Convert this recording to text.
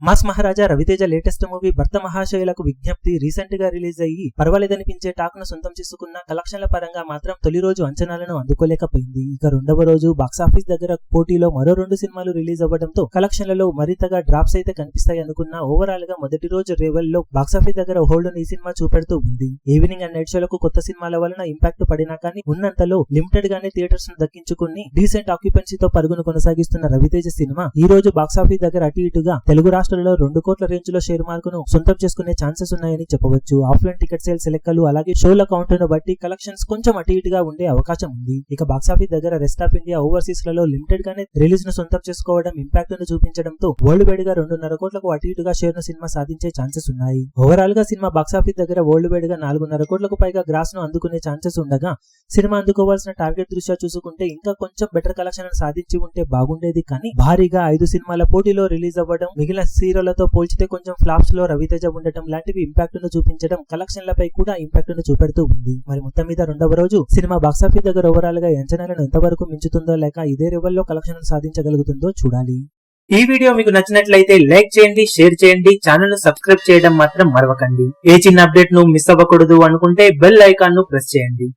Mass మహారాజా Raviteja latest movie భర్త మహాశయులకు విజ్ఞప్తి recent గా రిలీజ్ అయ్యి పర్వాలేదనిపించే టాక్ ను సొంతం చేసుకున్న కలెక్షన్ల పరంగా మాత్రం తొలి రోజు అంచనాలను అందుకోలేకపోయింది. ఇక రెండవ రోజు బాక్సాఫీస్ దగ్గర పోటీలో మరో 2 సినిమాలు రిలీజ్ అవ్వడంతో కలెక్షన్లలో మరింతగా డ్రాప్స్ అయితే కనిపిస్తాయి అనుకున్న ఓవరాల్ గా మొదటి రోజు రేవల్ లో బాక్సాఫీస్ దగ్గర హోల్డ్ ని ఈ సినిమా చూపెడుతూ ఉంది. ఈవినింగ్ అండ్ నైట్ షోలకు కొత్త సినిమాల వలన ఇంపాక్ట్ పడినా కానీ ఉన్నంతలో లిమిటెడ్ గానే థియేటర్స్ ను దక్కించుకుని డీసెంట్ ఆక్యుపెన్సీతో పరుగును కొనసాగిస్తున్న రవితేజ సినిమా ఈ రోజు బాక్సాఫీస్ దగ్గర అటు ఇటుగా తెలుగు రాష్ట్రాలలో 2 కోట్ల రేంజ్ లో షేర్ మార్కును సొంతం చేసుకునే ఛాన్సెస్ ఉన్నాయని చెప్పవచ్చు. ఆఫ్లైన్ టికెట్ సేల్స్ లెక్కలు అలాగే షోల కౌంట్ ను బట్టి కలెక్షన్స్ కొంచెం అటు ఇటుగా ఉండే అవకాశం ఉంది. ఇక బాక్సాఫీస్ దగ్గర రెస్ట్ ఆఫ్ ఇండియా ఓవర్సీస్ లలో లిమిటెడ్ గానే రిలీజ్ ను సొంతం చేసుకోవడం ఇంపాక్ట్ ను చూపించడంతో వరల్డ్ వైడ్ గా 2.5 కోట్లకు అటు ఇటుగా షేర్ ను సినిమా సాధించే ఛాన్సెస్ ఉన్నాయి. ఓవరాల్ గా సినిమా బాక్సాఫీస్ దగ్గర వరల్డ్ వైడ్ గా 4.5 కోట్లకు పైగా గ్రాస్ ను అందుకునే ఛాన్సెస్ ఉండగా సినిమా అందుకోవాల్సిన టార్గెట్ దృష్ట్యా చూసుకుంటే ఇంకా కొంచెం బెటర్ కలెక్షన్ సాధించి ఉంటే బాగుండేది. కానీ భారీగా 5 సినిమాల పోటీలో రిలీజ్ అవ్వడం, మిగిలిన హీరోలతో పోల్చితే కొంచెం ఫ్లాప్స్ లో రవితేజ ఉండటం లాంటివి ఇంపాక్ట్ ను చూపించడం కలెక్షన్లపై కూడా ఇంపాక్ట్ ను చూపెడుతూ ఉంది. మరి మొత్తం మీద రెండవ రోజు సినిమా బాక్సాఫీస్ దగ్గర ఓవరాల్ గా అంచనాలను ఎంతవరకు మించుతుందో లేక ఇదే లెవెల్లో కలెక్షన్ సాధించగలుగుతుందో చూడాలి. ఈ వీడియో మీకు నచ్చినట్లయితే లైక్ చేయండి, షేర్ చేయండి, ఛానల్ ను సబ్స్క్రైబ్ చేయడం మాత్రం మరవకండి. ఏ చిన్న అప్డేట్ ను మిస్ అవ్వకూడదు అనుకుంటే బెల్ ఐకాన్ ను ప్రెస్ చేయండి.